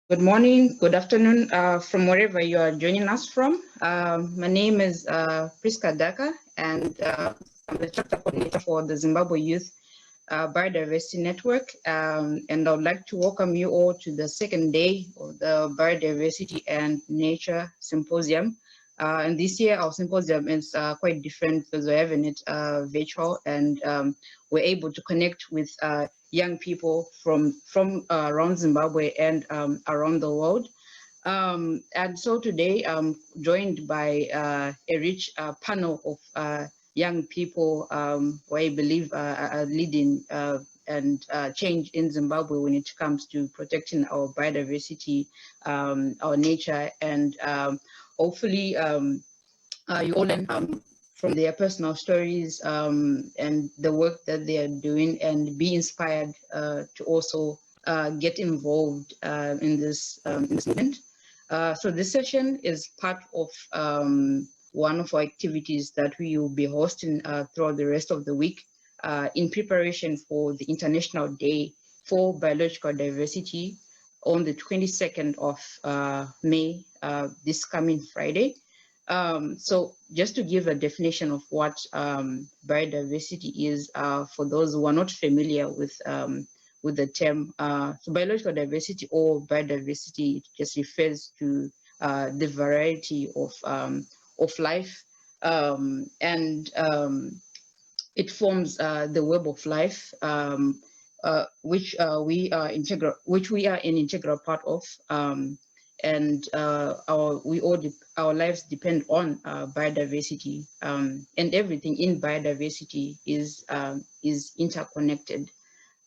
Good morning, good afternoon, from wherever you are joining us from. My name is Priska Daka, and I'm the chapter coordinator for the Zimbabwe Youth Biodiversity Network. And I would like to welcome you all to the second day of the Biodiversity and Nature Symposium. And this year, our symposium is quite different because we're having it virtual, and we're able to connect with young people from around Zimbabwe and around the world. And so today I'm joined by a rich panel of young people who I believe are leading and change in Zimbabwe when it comes to protecting our biodiversity, our nature, and hopefully you all learn from their personal stories and the work that they are doing, and be inspired to also get involved in this movement. So this session is part of one of our activities that we will be hosting throughout the rest of the week in preparation for the International Day for Biological Diversity on the 22nd of May, this coming Friday. So just to give a definition of what biodiversity is for those who are not familiar with the term, so biological diversity or biodiversity just refers to the variety of life, and it forms the web of life, which we are an integral part of. And our lives depend on biodiversity, and everything in biodiversity is interconnected.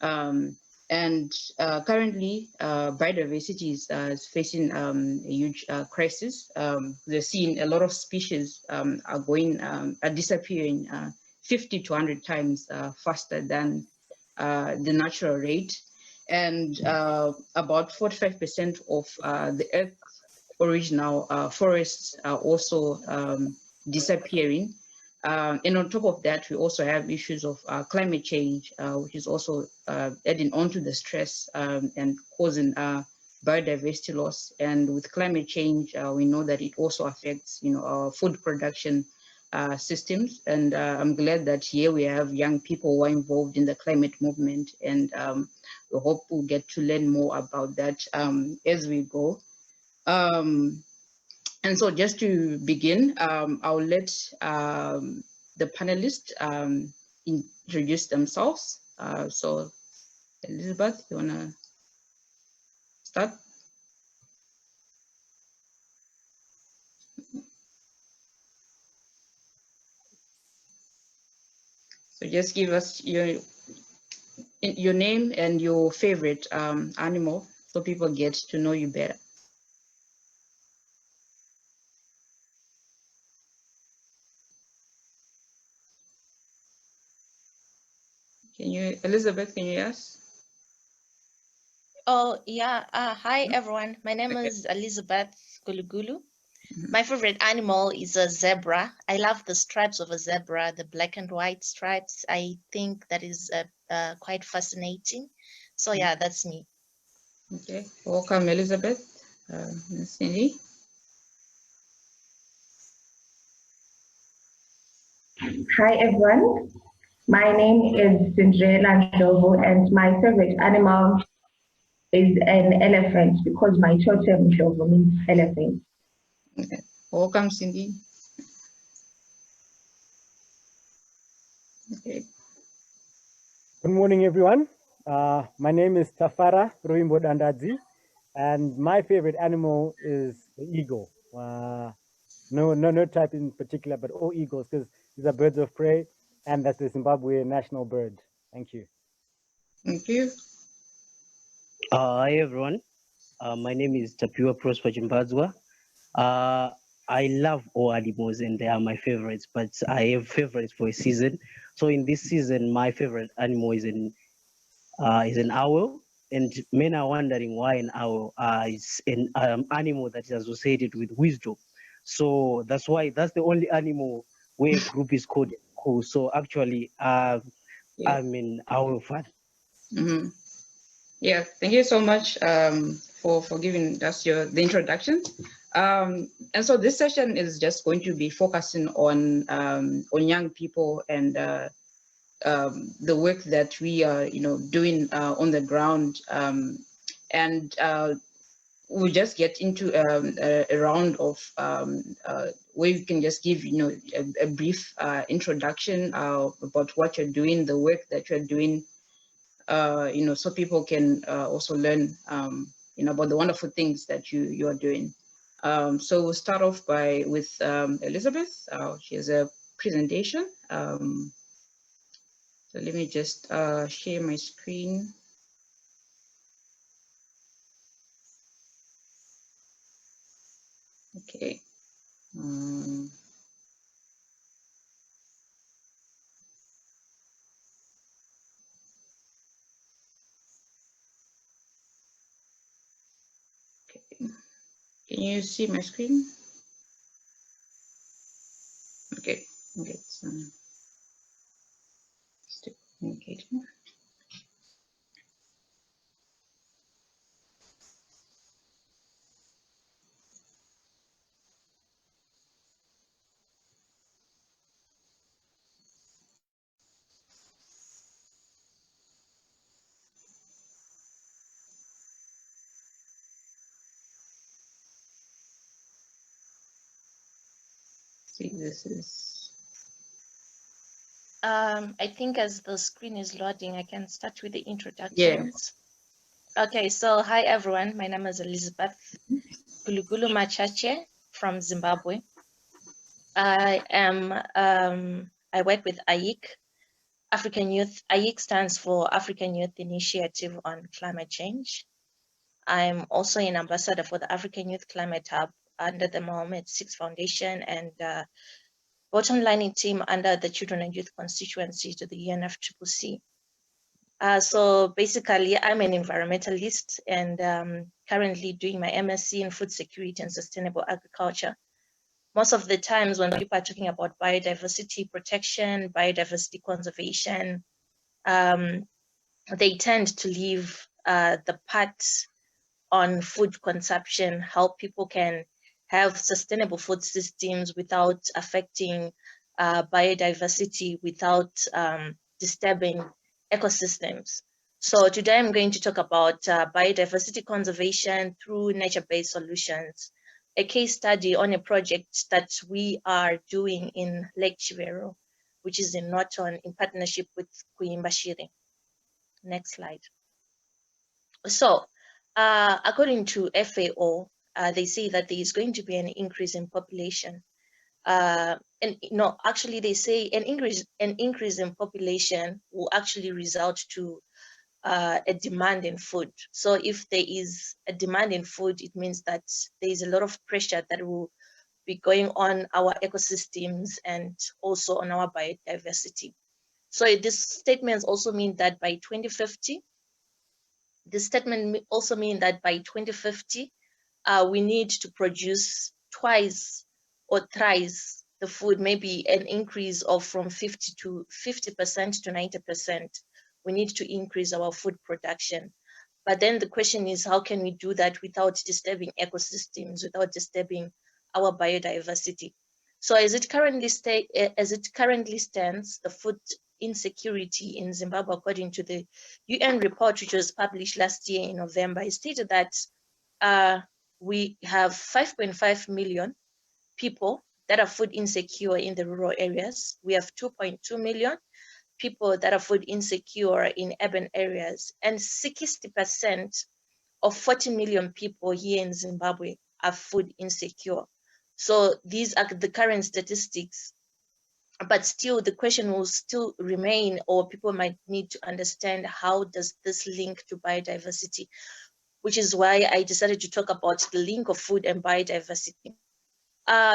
And currently, biodiversity is facing a huge crisis. We're seeing a lot of species are disappearing 50 to 100 times faster than the natural rate. And about 45% of the Earth's original forests are also disappearing. And on top of that, we also have issues of climate change, which is also adding on to the stress and causing biodiversity loss. And with climate change, we know that it also affects, our food production systems. And I'm glad that here we have young people who are involved in the climate movement, and we hope we'll get to learn more about that as we go. And so just to begin, I'll let the panelists introduce themselves. So Elizabeth, you wanna start? So just give us your name and your favorite animal so people get to know you better. Elizabeth, can you hear us? Oh, yeah. Hi, everyone. My name is Elizabeth Gulugulu. My favorite animal is a zebra. I love the stripes of a zebra, the black and white stripes. I think that is quite fascinating. So yeah, that's me. Okay, welcome, Elizabeth. Cindy. Hi everyone, my name is Cinderella Ndlovu, and my favorite animal is an elephant because my totem Ndlovu means elephant. Okay. Welcome, Cindy. Okay. Good morning, everyone. My name is Tafara Ruimbo Dandadzi, and my favorite animal is the eagle. No type in particular, but all eagles, because these are birds of prey, and that's the Zimbabwe national bird. Thank you. Thank you. Hi, everyone. My name is Tapiwa Prosper Jimbadzwa. I love all animals and they are my favorites, but I have favorites for a season. So in this season, my favorite animal is an owl. And men are wondering why an owl is an animal that is associated with wisdom. So that's why that's the only animal where a group is called cool. So actually, I'm an owl fan. Mm-hmm. Yeah, thank you so much for giving us the introduction. And so this session is just going to be focusing on young people and the work that we are, doing on the ground, and we'll just get into a round of where you can just give, a brief introduction about what you're doing, the work that you're doing, so people can also learn, about the wonderful things that you are doing. So we'll start off with Elizabeth. She has a presentation. So let me just share my screen. Okay. Okay. Can you see my screen? Okay. Okay. Still communicating. See, this is. I think as the screen is loading, I can start with the introductions. Yeah. Okay, so hi everyone. My name is Elizabeth Gulugulu Machache from Zimbabwe. I am I work with AYIC, African Youth. AYIC stands for African Youth Initiative on Climate Change. I'm also an ambassador for the African Youth Climate Hub under the Mohammed VI Foundation and bottom lining team under the Children and Youth Constituency to the UNFCCC. So basically, I'm an environmentalist and currently doing my MSc in Food Security and Sustainable Agriculture. Most of the times when people are talking about biodiversity protection, biodiversity conservation, they tend to leave the part on food consumption, how people can have sustainable food systems without affecting biodiversity, without disturbing ecosystems. So today I'm going to talk about biodiversity conservation through nature-based solutions, a case study on a project that we are doing in Lake Chivero, which is in Norton in partnership with Kuimbashiri. Next slide. So according to FAO, they say that there is going to be an increase in population. And no, actually they say an increase in population will actually result to a demand in food. So if there is a demand in food, it means that there is a lot of pressure that will be going on our ecosystems and also on our biodiversity. So this statements also mean that by 2050, this statement also means that by 2050, we need to produce twice or thrice the food, maybe an increase of from 50% to 90%. We need to increase our food production. But then the question is, how can we do that without disturbing ecosystems, without disturbing our biodiversity? So as it currently stands, the food insecurity in Zimbabwe, according to the UN report, which was published last year in November, it stated that we have 5.5 million people that are food insecure in the rural areas. We have 2.2 million people that are food insecure in urban areas, and 60% of 40 million people here in Zimbabwe are food insecure. So these are the current statistics, but still the question will still remain, or people might need to understand, how does this link to biodiversity? Which is why I decided to talk about the link of food and biodiversity.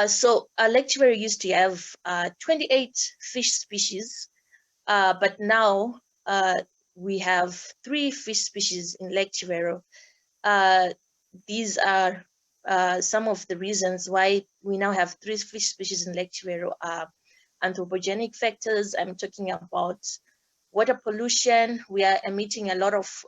So Lake Chivero used to have 28 fish species, but now we have 3 fish species in Lake Chivero. These are some of the reasons why we now have 3 fish species in Lake Chivero. Anthropogenic factors, I'm talking about water pollution. We are emitting a lot of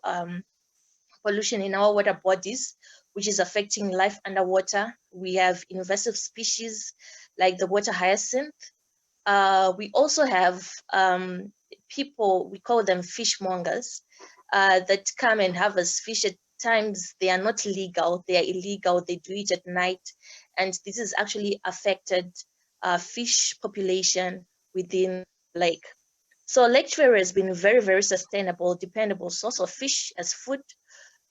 pollution in our water bodies, which is affecting life underwater. We have invasive species like the water hyacinth. We also have people, we call them fishmongers, that come and harvest fish. At times they are not legal, they are illegal, they do it at night. And this has actually affected fish population within lake. So Lake Chwere has been a very, very sustainable, dependable source of fish as food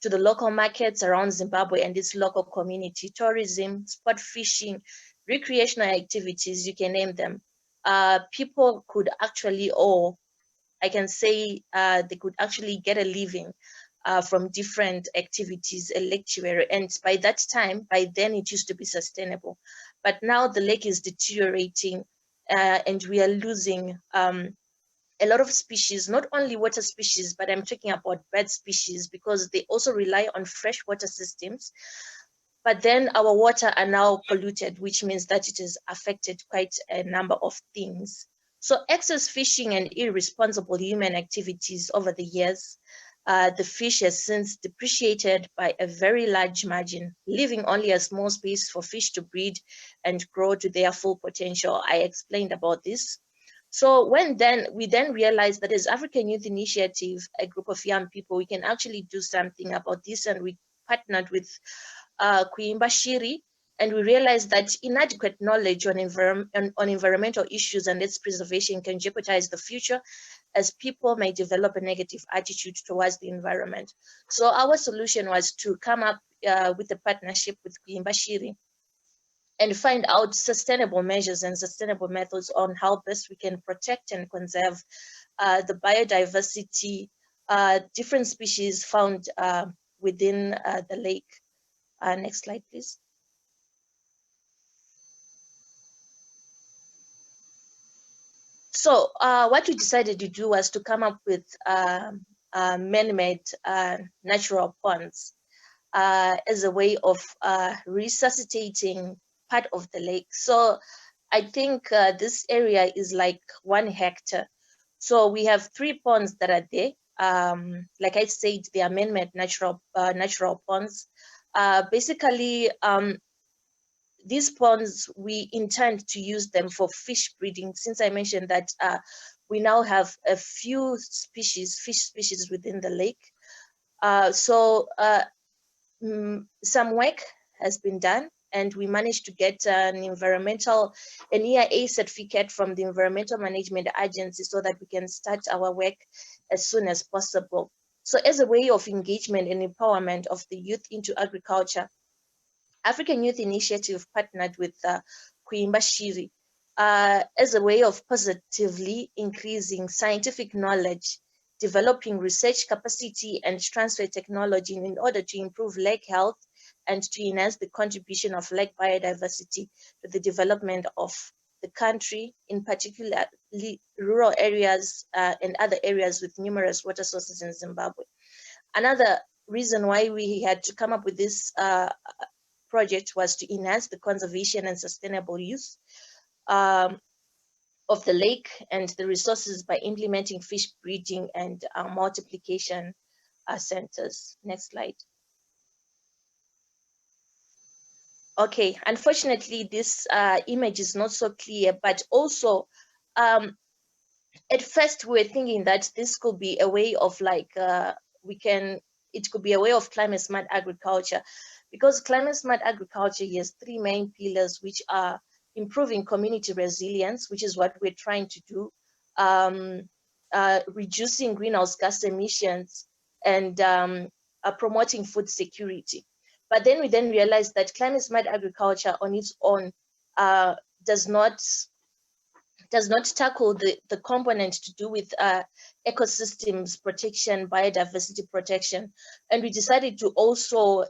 to the local markets around Zimbabwe and its local community, tourism, sport fishing, recreational activities, you can name them. People could actually, or I can say they could actually get a living from different activities at Lake Chwere. And by that time, by then it used to be sustainable. But now the lake is deteriorating and we are losing a lot of species, not only water species, but I'm talking about bird species, because they also rely on freshwater systems. But then our water are now polluted, which means that it has affected quite a number of things. So excess fishing and irresponsible human activities over the years, the fish has since depreciated by a very large margin, leaving only a small space for fish to breed and grow to their full potential. I explained about this. So when we then realized that as African Youth Initiative, a group of young people, we can actually do something about this, and we partnered with Kuimba Shiri, and we realized that inadequate knowledge on environmental issues and its preservation can jeopardize the future, as people may develop a negative attitude towards the environment. So our solution was to come up with a partnership with Kuimba Shiri and find out sustainable measures and sustainable methods on how best we can protect and conserve the biodiversity, different species found within the lake. Next slide, please. So what we decided to do was to come up with man-made natural ponds as a way of resuscitating part of the lake. So I think this area is like 1 hectare. So we have 3 ponds that are there. Like I said, they are man-made natural ponds. Basically, these ponds, we intend to use them for fish breeding, since I mentioned that we now have a few species, fish species within the lake. Some work has been done, and we managed to get an EIA certificate from the Environmental Management Agency so that we can start our work as soon as possible. So as a way of engagement and empowerment of the youth into agriculture, African Youth Initiative partnered with Kuimba Shiri as a way of positively increasing scientific knowledge, developing research capacity and transfer technology in order to improve lake health and to enhance the contribution of lake biodiversity to the development of the country, in particular rural areas and other areas with numerous water sources in Zimbabwe. Another reason why we had to come up with this project was to enhance the conservation and sustainable use of the lake and the resources by implementing fish breeding and multiplication centers. Next slide. Okay, unfortunately, this image is not so clear, but also at first we were thinking that this could be a way of like, it could be a way of climate smart agriculture, because climate smart agriculture has 3 main pillars, which are improving community resilience, which is what we're trying to do, reducing greenhouse gas emissions, and promoting food security. But then we realized that climate smart agriculture on its own does not tackle the component to do with ecosystems protection, biodiversity protection. And we decided to also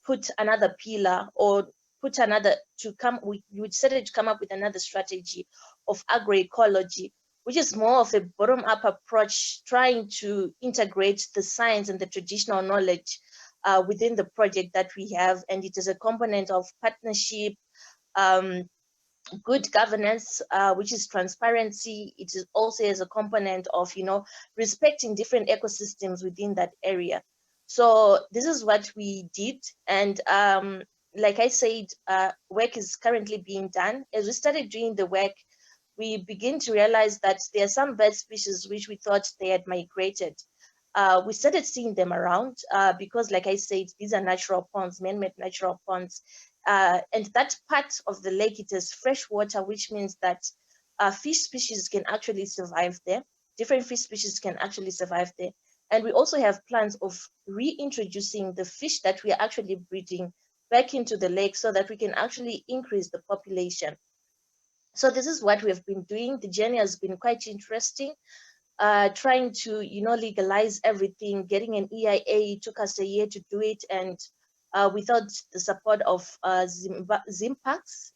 put another pillar, or we decided to come up with another strategy of agroecology, which is more of a bottom-up approach, trying to integrate the science and the traditional knowledge within the project that we have. And it is a component of partnership, good governance, which is transparency. It is also as a component of, respecting different ecosystems within that area. So this is what we did. And like I said, work is currently being done. As we started doing the work, we begin to realize that there are some bird species which we thought they had migrated. We started seeing them around because, like I said, these are natural ponds, man-made natural ponds. And that part of the lake, it is fresh water, which means that fish species can actually survive there. Different fish species can actually survive there. And we also have plans of reintroducing the fish that we are actually breeding back into the lake so that we can actually increase the population. So this is what we have been doing. The journey has been quite interesting. Trying to, legalize everything, getting an EIA took us a year to do it, and without the support of Zimpax,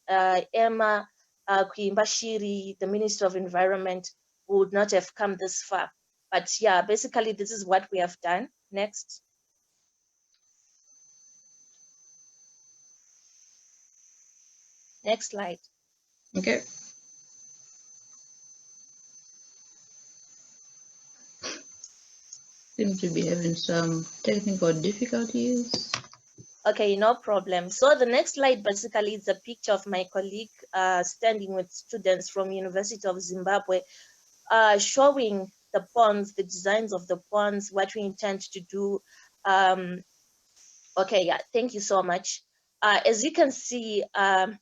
Emma, Kuimbashiri, the Minister of Environment, would not have come this far. But yeah, basically this is what we have done. Next. Next slide. Okay. Seem to be having some technical difficulties. Okay, no problem. So the next slide basically is a picture of my colleague standing with students from University of Zimbabwe, showing the ponds, the designs of the ponds, what we intend to do. Okay, yeah, thank you so much. As you can see on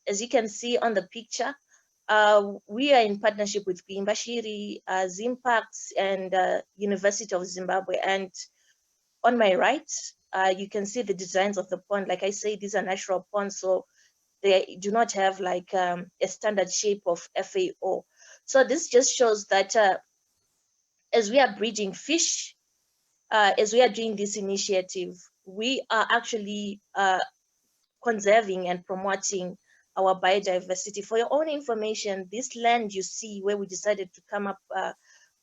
the picture, we are in partnership with Kuimbashiri, Zimpax, and University of Zimbabwe. And on my right, you can see the designs of the pond. Like I say, these are natural ponds, so they do not have like a standard shape of FAO. So this just shows that as we are breeding fish, as we are doing this initiative, we are actually conserving and promoting our biodiversity. For your own information, this land you see where we decided to come up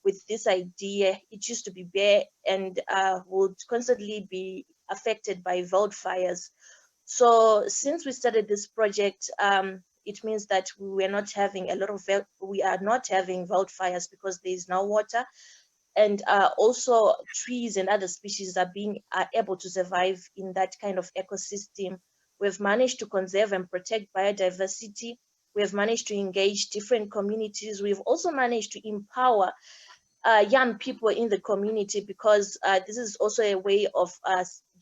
with this idea, it used to be bare and would constantly be affected by wildfires. So since we started this project, it means that we are not having wildfires because there is now water, and also trees and other species are able to survive in that kind of ecosystem. We've managed to conserve and protect biodiversity. We have managed to engage different communities. We've also managed to empower young people in the community, because this is also a way of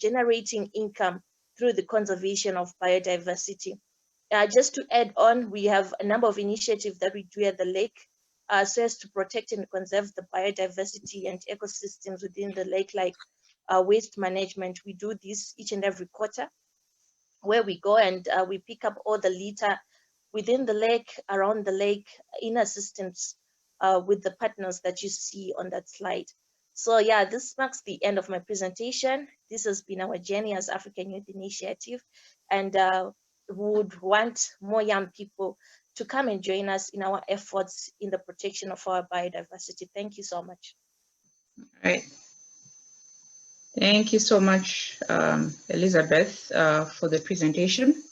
generating income through the conservation of biodiversity. Just to add on, we have a number of initiatives that we do at the lake so as to protect and conserve the biodiversity and ecosystems within the lake, like waste management. We do this each and every quarter, where we go and we pick up all the litter within the lake, around the lake, in assistance with the partners that you see on that slide. So yeah, this marks the end of my presentation. This has been our journey as African Youth Initiative, and would want more young people to come and join us in our efforts in the protection of our biodiversity. Thank you so much. All right. Thank you so much, Elizabeth, for the presentation.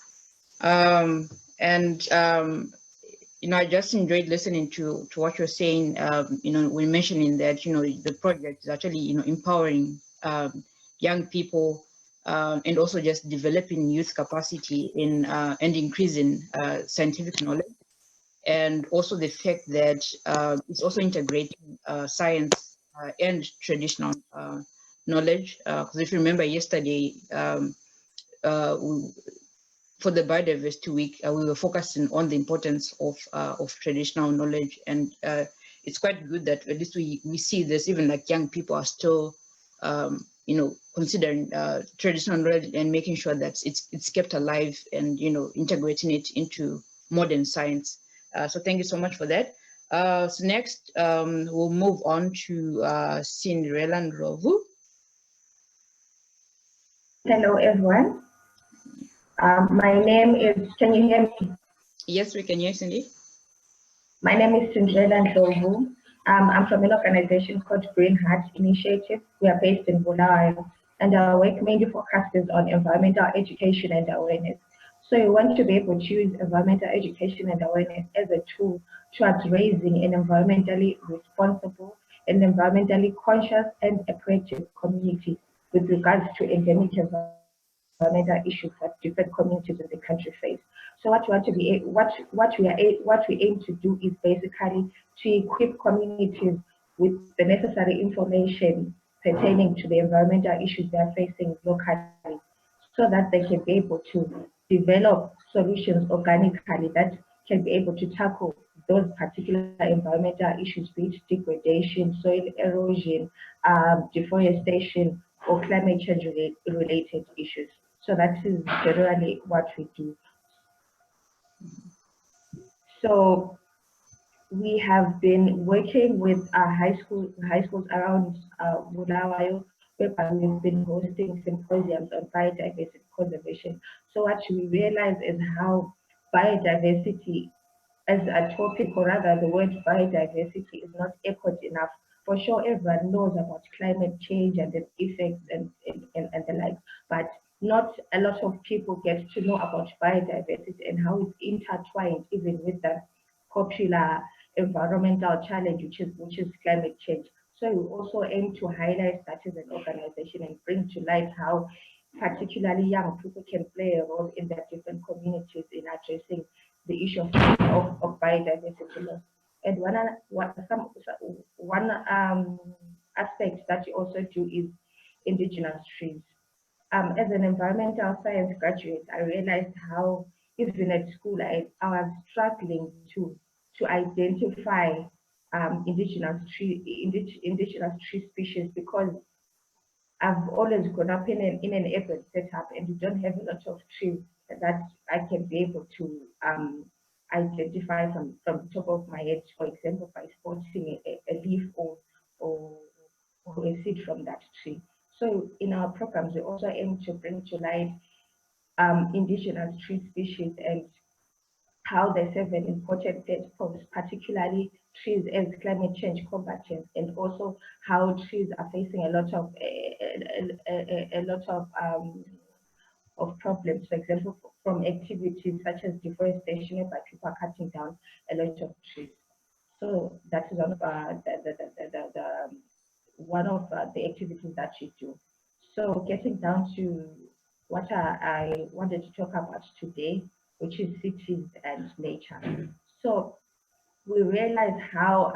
I just enjoyed listening to what you're saying. When mentioning that, the project is actually, empowering young people and also just developing youth capacity in and increasing scientific knowledge. And also the fact that it's also integrating science and traditional knowledge. Because if you remember yesterday, for the Biodiversity Week, we were focusing on the importance of traditional knowledge, and it's quite good that at least we see this, even like young people are still, considering traditional knowledge and making sure that it's kept alive and integrating it into modern science. So thank you so much for that. So next, we'll move on to Cinderella Ndlovu. Hello, everyone. My name is, can you hear me? Yes, we can hear Cindy. My name is Cinderella Ndlovu. I'm from an organization called Green Heart Initiative. We are based in Bulawayo, and our work mainly focuses on environmental education and awareness. So we want to be able to use environmental education and awareness as a tool towards raising an environmentally responsible and environmentally conscious and a proactive community. with regards to endemic environmental issues that different communities in the country face. So what we aim to do is basically to equip communities with the necessary information pertaining to the environmental issues they are facing locally, so that they can be able to develop solutions organically that can be able to tackle those particular environmental issues, be it degradation, soil erosion, deforestation, or climate change related issues. So that is generally what we do. So we have been working with high schools around Bulawayo, whereby we've been hosting symposiums on biodiversity conservation. So what we realize is how biodiversity as a topic, or rather the word biodiversity, is not echoed enough. For sure, everyone knows about climate change and its effects and the like, but not a lot of people get to know about biodiversity and how it's intertwined even with the popular environmental challenge, which is climate change. So we also aim to highlight that as an organization and bring to light how particularly young people can play a role in their different communities in addressing the issue of biodiversity loss. And one aspect that you also do is indigenous trees. As an environmental science graduate, I realized how even at school I was struggling to identify indigenous tree species, because I've always grown up in an urban setup, and we don't have a lot of trees that I can be able to identify from the top of my head, for example, by spotting a leaf or, or a seed from that tree. So in our programs, we also aim to bring to light indigenous tree species and how they serve an important purpose, particularly trees as climate change combatants, and also how trees are facing a lot of problems. For example, from activities such as deforestation, whereby people are cutting down a lot of trees. So that is one of the activities that we do. So getting down to what I wanted to talk about today, which is cities and nature. So we realize how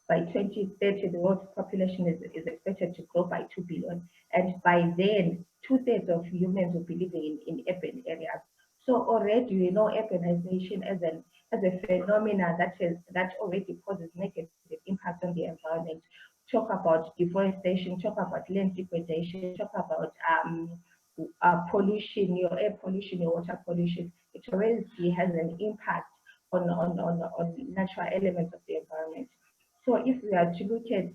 by 2030 the world's population is expected to grow by 2 billion, and by then 2/3 of humans will be living in urban areas. So already we know urbanization as a phenomenon that already causes negative impact on the environment. Talk about deforestation, talk about land degradation, talk about pollution, your air pollution, your water pollution. It already has an impact on natural elements of the environment. So if we are to look at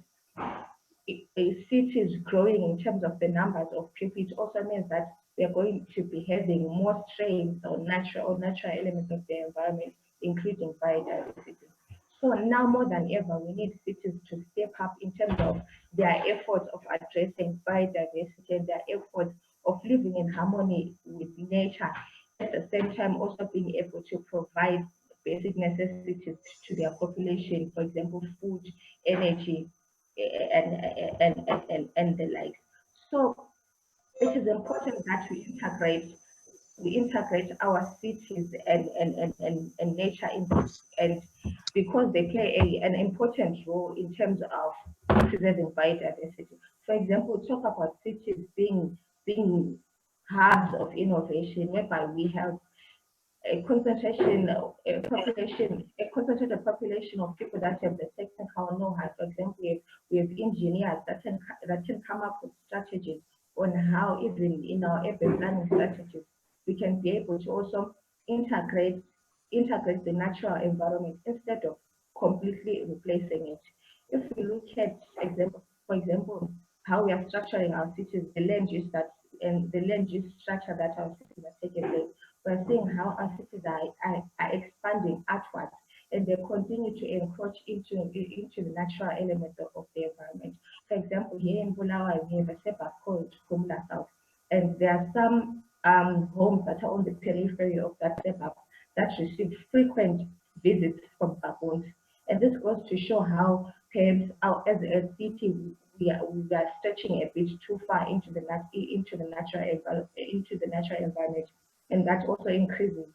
cities growing in terms of the numbers of people, it also means that we are going to be having more strains on natural elements of the environment, including biodiversity. So now more than ever, we need cities to step up in terms of their efforts of addressing biodiversity and their efforts of living in harmony with nature, at the same time also being able to provide basic necessities to their population, for example, food, energy, and the like. So it is important that we integrate our cities and nature in this, and because they play an important role in terms of preserving biodiversity. For example, talk about cities being hubs of innovation, whereby we have a concentrated population of people that have the technical know-how. For example, we have engineers that can come up with strategies on how, even in our urban planning strategies, we can be able to also integrate the natural environment instead of completely replacing it. If we look at for example, how we are structuring our cities, the land use structure that our cities are taking place, we're seeing how our cities are expanding outwards, and they continue to encroach into the natural elements of the environment. For example, here in Bulawayo, we have a suburb called Kumla South, and there are some homes that are on the periphery of that suburb that receive frequent visits from baboons. And this goes to show how perhaps as a city, we are stretching a bit too far into the natural environment, and that also increases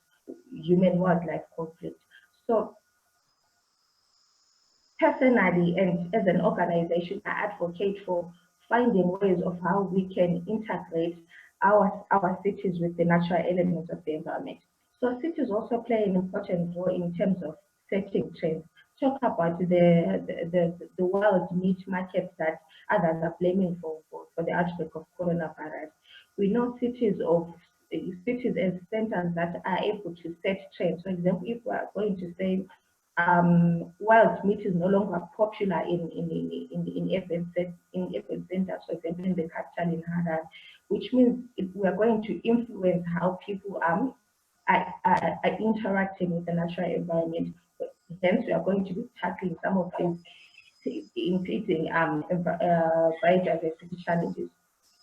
human-wildlife conflict. So personally and as an organization, I advocate for finding ways of how we can integrate our cities with the natural elements of the environment. So cities also play an important role in terms of setting trends. Talk about the world meat markets that others are blaming for the outbreak of coronavirus. We know cities as centers that are able to set trends. For example, if we are going to say wild meat is no longer popular in urban centers, for example, in the capital in Harare, which means we are going to influence how people are interacting with the natural environment. Hence, we are going to be tackling some of these impeding biodiversity challenges.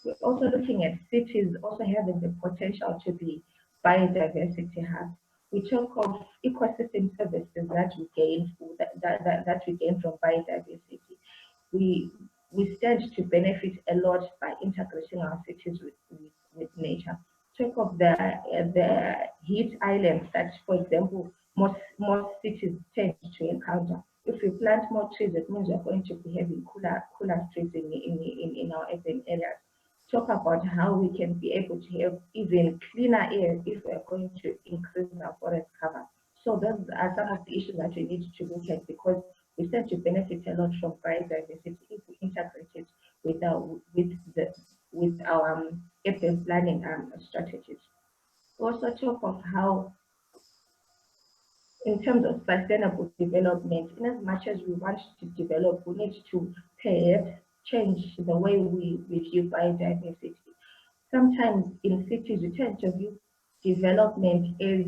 We're also looking at cities also having the potential to be biodiversity hubs. We talk of ecosystem services that we gain from biodiversity. We stand to benefit a lot by integrating our cities with nature. Talk of the heat islands that, for example, most cities tend to encounter. If we plant more trees, it means we're going to be having cooler streets in our urban areas. Talk about how we can be able to have even cleaner air if we're going to increase our forest cover. So those are some of the issues that we need to look at, because we stand to benefit a lot from biodiversity if we integrate it with our urban planning strategies. We also talk of how, in terms of sustainable development, in as much as we want to develop, we need to perhaps change the way we view biodiversity. Sometimes in cities, we tend to view development as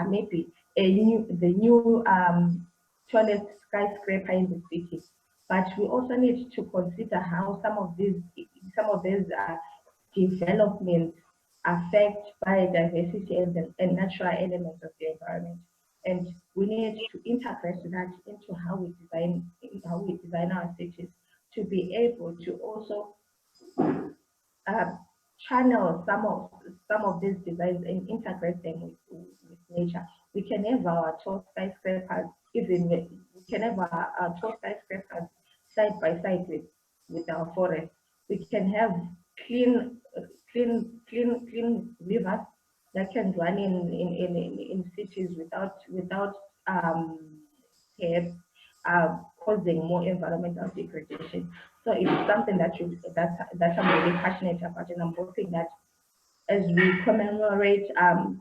maybe the new tallest skyscraper in the city. But we also need to consider how some of these developments affect biodiversity and natural elements of the environment. And we need to integrate that into how we design our cities, to be able to also channel some of these designs and integrate them with nature. We can have our tall skyscrapers, we can have our tall skyscrapers side by side with our forests. We can have clean rivers that can run in cities without perhaps causing more environmental degradation. So it's something that I'm really passionate about, and I'm hoping that as we commemorate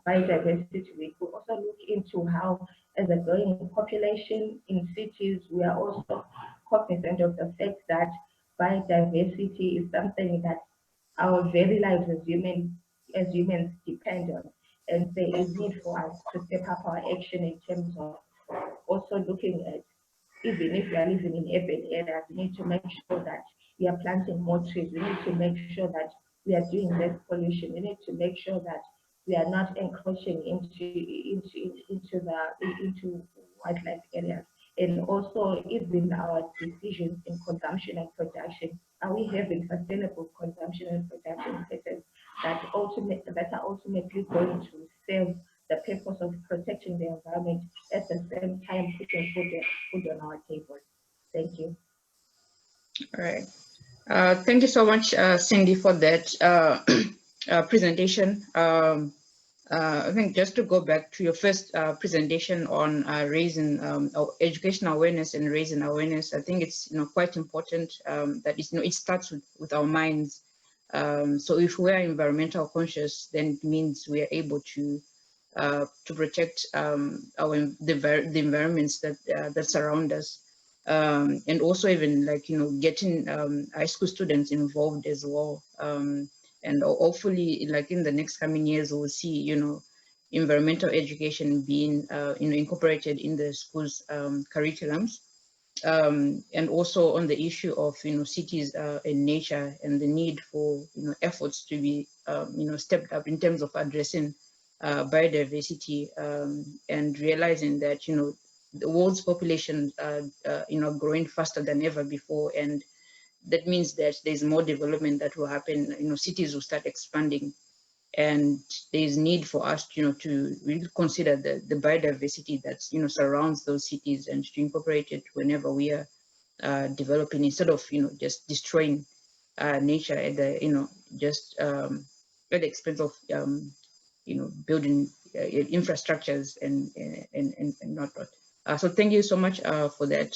Biodiversity Week, we also look into how, as a growing population in cities, we are also cognizant of the fact that biodiversity is something that our very lives as humans depend on, and there is need for us to step up our action in terms of also looking at, even if we are living in urban areas, we need to make sure that we are planting more trees. We need to make sure that we are doing less pollution. We need to make sure that we are not encroaching into wildlife areas. And also, even our decisions in consumption and production, are we having sustainable consumption and production patterns that are ultimately going to serve the purpose of protecting the environment, at the same time putting food on our table. Thank you. All right. Thank you so much, Cindy, for that presentation. I think just to go back to your first presentation on raising educational awareness and raising awareness, I think it's quite important that it starts with our minds. So if we are environmental conscious, then it means we are able to protect the environments that surround us, and also even getting high school students involved as well. And hopefully, in the next coming years, we'll see environmental education being incorporated in the schools' curriculums. And also on the issue of cities and nature, and the need for efforts to be stepped up in terms of addressing biodiversity, and realizing that the world's population growing faster than ever before, and that means that there's more development that will happen. Cities will start expanding, and there's need for us, to really consider the biodiversity that's, surrounds those cities, and to incorporate it whenever we are developing, instead of, just destroying nature at the, just at the expense of, building infrastructures and not. So thank you so much for that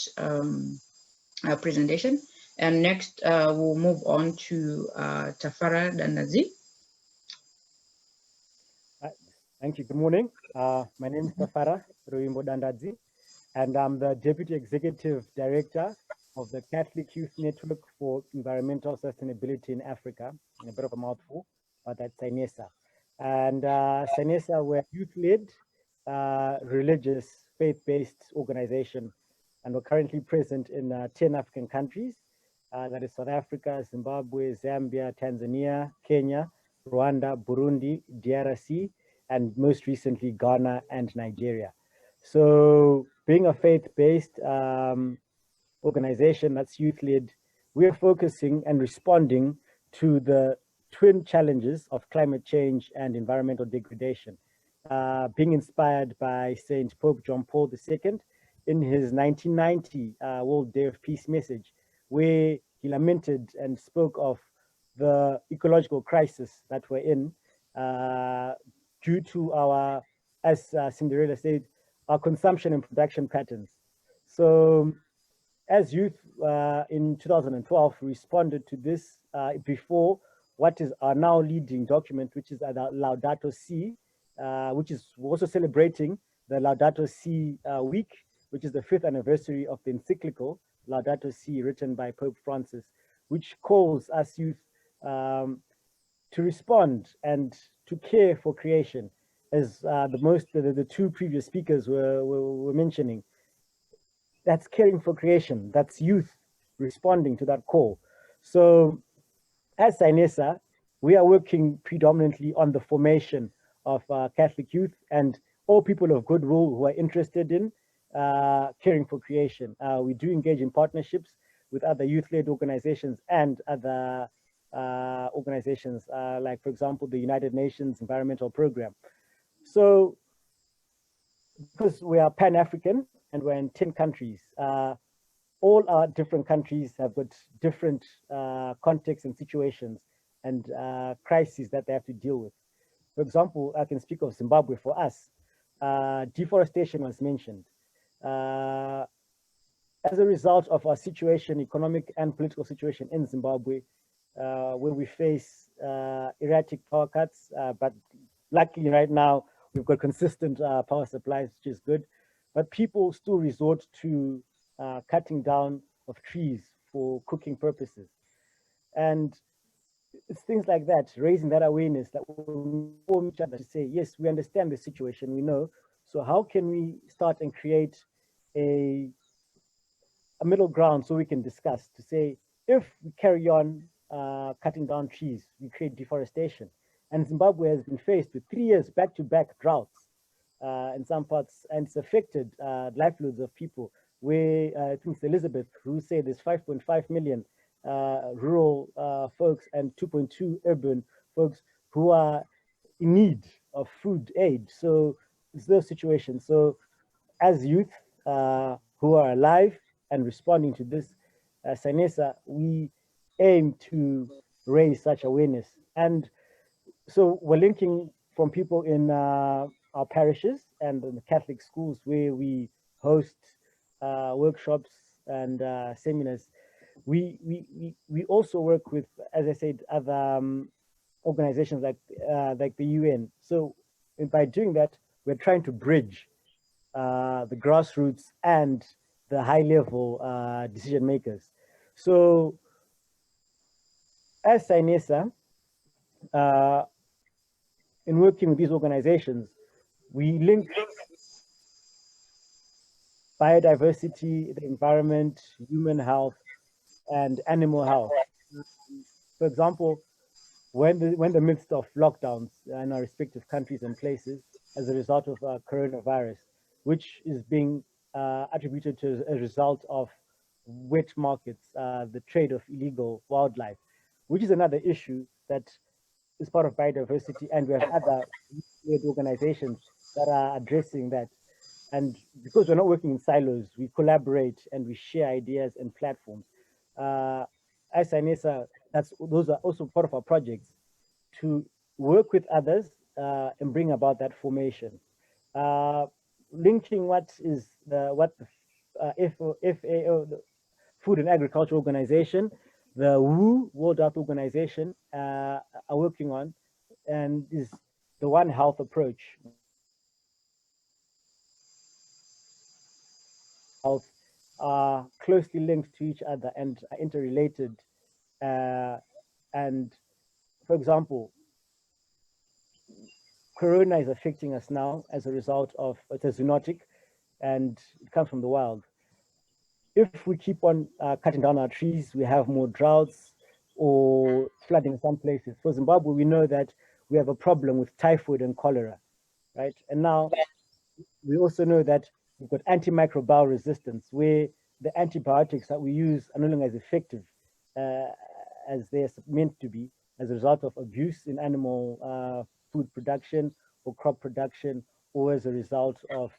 presentation. And next, we'll move on to Tafara Dandazi. Thank you. Good morning. My name is Tafara Dandazi, and I'm the Deputy Executive Director of the Catholic Youth Network for Environmental Sustainability in Africa, in a bit of a mouthful, but that's SANESA. And SANESA, we're youth-led, religious, faith-based organization, and we're currently present in 10 African countries. That is South Africa, Zimbabwe, Zambia, Tanzania, Kenya, Rwanda, Burundi, DRC, and most recently Ghana and Nigeria. So being a faith-based organization that's youth-led, we're focusing and responding to the twin challenges of climate change and environmental degradation, being inspired by Saint Pope John Paul II in his 1990 World Day of Peace message, where he lamented and spoke of the ecological crisis that we're in due to our, as Cinderella said, our consumption and production patterns. So as youth in 2012 responded to this before what is our now leading document, which is Laudato Si, which is also celebrating the Laudato Si week, which is the 5th anniversary of the encyclical Laudato Si, written by Pope Francis, which calls us youth to respond and to care for creation, as the two previous speakers were mentioning. That's caring for creation. That's youth responding to that call. So as SANESA, we are working predominantly on the formation of Catholic youth and all people of goodwill who are interested in caring for creation. We do engage in partnerships with other youth-led organizations and other organizations, like, for example, the United Nations Environmental Program. So because we are Pan-African and we're in 10 countries, all our different countries have got different contexts and situations and crises that they have to deal with. For example, I can speak of Zimbabwe. For us, deforestation was mentioned. As a result of our situation, economic and political situation in Zimbabwe, where we face erratic power cuts, but luckily right now we've got consistent power supplies, which is good. But people still resort to cutting down of trees for cooking purposes. And it's things like that, raising that awareness that we inform each other to say, yes, we understand the situation, we know. So how can we start and create a middle ground so we can discuss to say, if we carry on cutting down trees, we create deforestation. And Zimbabwe has been faced with 3 years back-to-back droughts in some parts, and it's affected livelihoods of people. Where I think it's Elizabeth who said there's 5.5 million rural folks and 2.2 urban folks who are in need of food aid. So it's those situations. So as youth who are alive and responding to this, SANESA, we aim to raise such awareness. And so we're linking from people in our parishes and in the Catholic schools where we host workshops and seminars. We also work with, as I said, other organizations like the UN. So by doing that, we're trying to bridge the grassroots and the high level decision makers. So as SANESA, in working with these organizations, we link biodiversity, the environment, human health, and animal health. For example, when the midst of lockdowns in our respective countries and places as a result of coronavirus, which is being attributed to a result of wet markets, the trade of illegal wildlife, which is another issue that is part of biodiversity, and we have other organizations that are addressing that. And because we're not working in silos, we collaborate and we share ideas and platforms. As Inesa, those are also part of our projects to work with others and bring about that formation. Linking what the FAO, the Food and Agriculture Organization, the WHO, World Health Organization, are working on, and is the One Health approach. Health are closely linked to each other and are interrelated. And for example, Corona is affecting us now as a result of it's a zoonotic, and it comes from the wild. If we keep on cutting down our trees, we have more droughts or flooding in some places. For Zimbabwe, we know that we have a problem with typhoid and cholera, right? And now we also know that we've got antimicrobial resistance, where the antibiotics that we use are no longer as effective as they're meant to be as a result of abuse in animal food production or crop production, or as a result of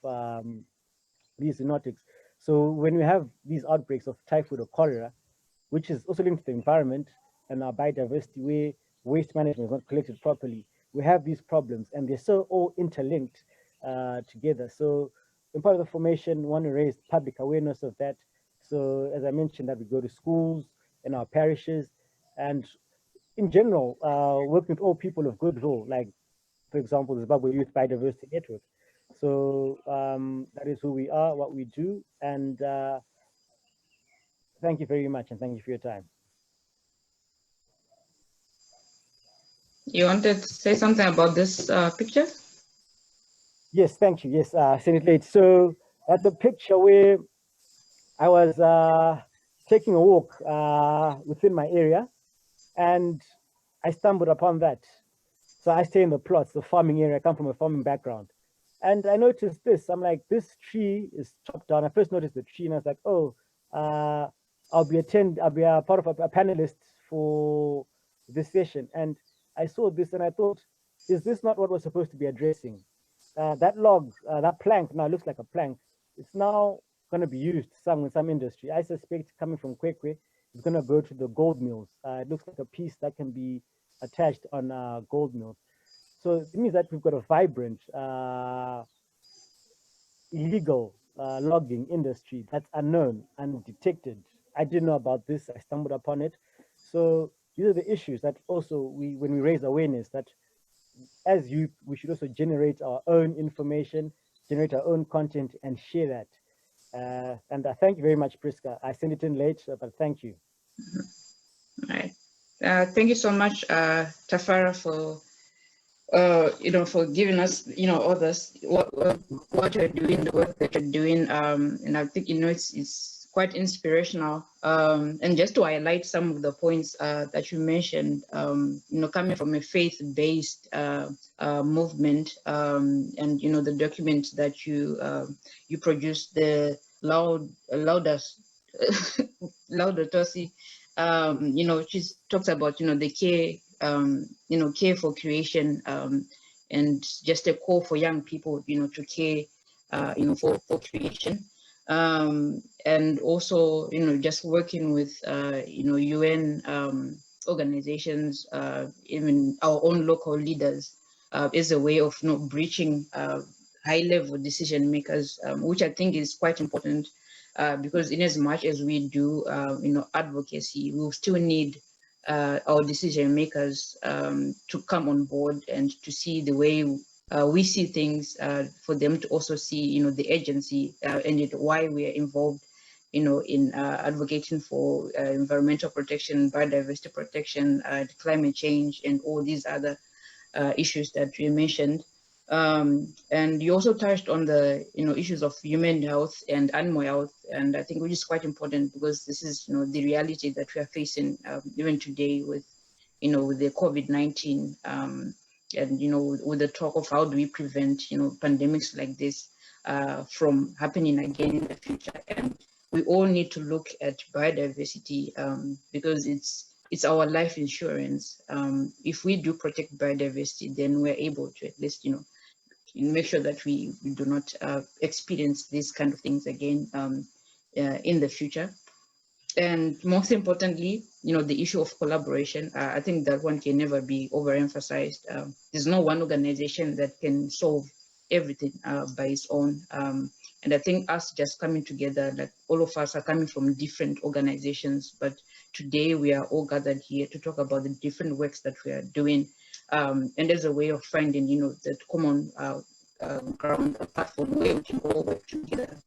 these zoonotics. So when we have these outbreaks of typhoid or cholera, which is also linked to the environment and our biodiversity, where waste management is not collected properly, we have these problems, and they're so all interlinked together. So in part of the formation, we want to raise public awareness of that. So as I mentioned, that we go to schools in our parishes, and in general, working with all people of good will, like, for example, the Zimbabwe Youth Biodiversity Network. So that is who we are, what we do, and thank you very much, and thank you for your time. You wanted to say something about this picture? Yes, thank you. Yes, send it late. So that's a picture where I was taking a walk within my area, and I stumbled upon that. So I stay in the plots, the farming area. I come from a farming background. And I noticed this. I'm like, this tree is chopped down. I first noticed the tree, and I was like, oh, I'll be a part of a panelist for this session. And I saw this, and I thought, is this not what we're supposed to be addressing? That log, that plank now looks like a plank. It's now going to be used in some industry. I suspect coming from Kwekwe, it's going to go to the gold mills. It looks like a piece that can be attached on gold mills. So it means that we've got a vibrant, illegal logging industry that's unknown, undetected. I didn't know about this. I stumbled upon it. So these are the issues that also when we raise awareness, that as youth, we should also generate our own information, generate our own content, and share that. And thank you very much, Priska. I sent it in late, but thank you. All right. Thank you so much, Tafara, for for giving us all this what you're doing, the work that you're doing, and I think it's quite inspirational. And just to highlight some of the points that you mentioned, coming from a faith-based movement, and the document that you produced, the Laudato Si, she talks about the care, care for creation, and just a call for young people, to care, for creation, and also, just working with, UN organizations, even our own local leaders, is a way of breaching high-level decision makers, which I think is quite important, because in as much as we do, advocacy, we'll still need our decision makers to come on board and to see the way we see things, for them to also see, the agency and why we are involved, in advocating for environmental protection, biodiversity protection, climate change, and all these other issues that you mentioned. And you also touched on the issues of human health and animal health, and I think which is quite important, because this is the reality that we are facing even today with with the COVID-19, and with the talk of how do we prevent pandemics like this from happening again in the future. And we all need to look at biodiversity because it's our life insurance. If we do protect biodiversity, then we're able to at least, make sure that we do not experience these kind of things again in the future. And most importantly, the issue of collaboration, I think that one can never be overemphasized. There's no one organization that can solve everything by its own. And I think us just coming together, like all of us are coming from different organizations, but today we are all gathered here to talk about the different works that we are doing. And there's a way of finding, that common ground, a platform where we can all work together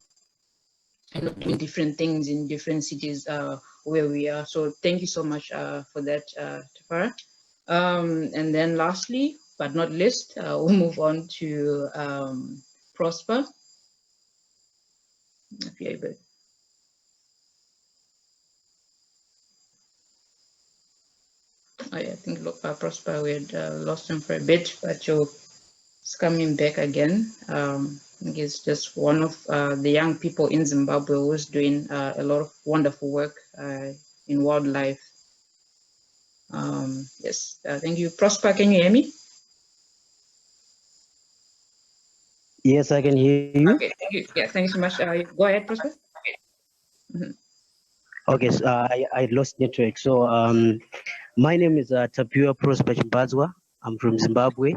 and doing different things in different cities where we are. So thank you so much for that, Tafara. And then lastly, but not least, we'll move on to Prosper. If you're able. I think Prosper, we had lost him for a bit, but he's coming back again. I think he's just one of the young people in Zimbabwe who's doing a lot of wonderful work in wildlife. Yes, thank you. Prosper, can you hear me? Yes, I can hear you. Okay, thank you. Yeah, thank you so much. Go ahead, Prosper. Okay, so I lost network. So my name is Tapua Prosper Chimbadzwa. I'm from Zimbabwe.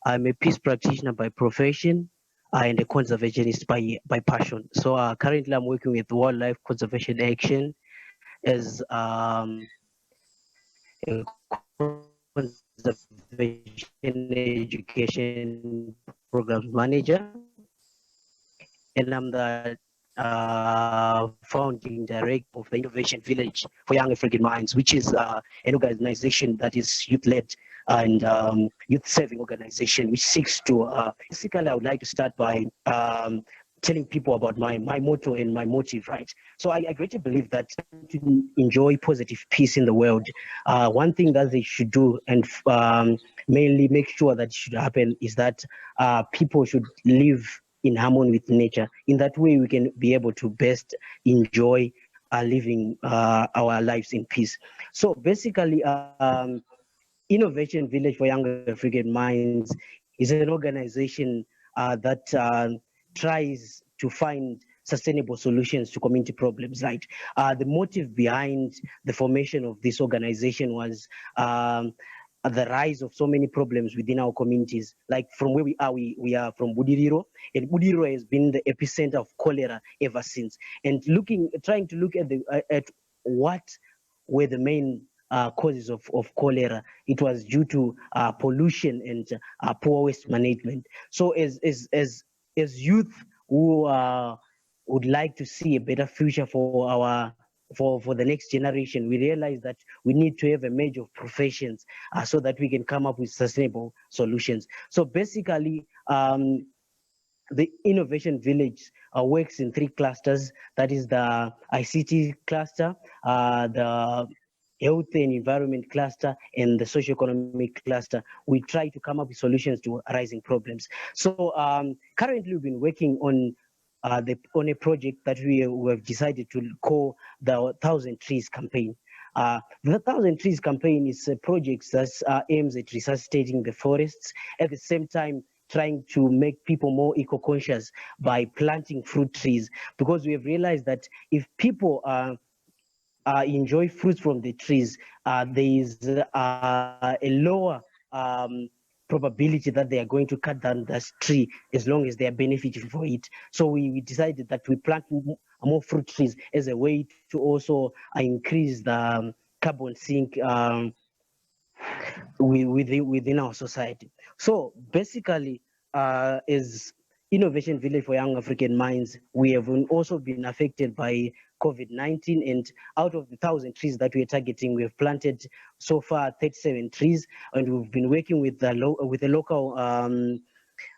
I'm a peace practitioner by profession and a conservationist by passion. So currently I'm working with Wildlife Conservation Action as a conservation education program manager. And I'm the founding director of the Innovation Village for Young African Minds, which is an organization that is youth-led and youth-serving organization, which seeks to, basically I would like to start by telling people about my motto and my motive, right? So I greatly believe that to enjoy positive peace in the world, one thing that they should do and mainly make sure that should happen is that people should live in harmony with nature. In that way, we can be able to best enjoy living our lives in peace. So basically, Innovation Village for Young African Minds is an organization that tries to find sustainable solutions to community problems, right? The motive behind the formation of this organization was the rise of so many problems within our communities. Like from where we are from Budiriro, and Budiriro has been the epicenter of cholera ever since. And trying to look at what were the main causes of cholera, it was due to pollution and poor waste management. So as youth who would like to see a better future for the next generation, we realize that we need to have a merge of professions so that we can come up with sustainable solutions. So basically, the Innovation Village works in 3 clusters. That is the ICT cluster, the health and environment cluster, and the socioeconomic cluster. We try to come up with solutions to arising problems. So currently we've been working on a project that we have decided to call the 1,000 Trees campaign. The 1,000 Trees campaign is a project that aims at resuscitating the forests, at the same time trying to make people more eco-conscious by planting fruit trees, because we have realized that if people enjoy fruits from the trees, there is a lower probability that they are going to cut down this tree as long as they are benefiting for it. So we decided that we plant more fruit trees as a way to also increase the carbon sink within our society. So basically, as Innovation Village for Young African Minds, we have also been affected by COVID-19, and out of the 1,000 trees that we are targeting, we have planted so far 37 trees, and we've been working with the local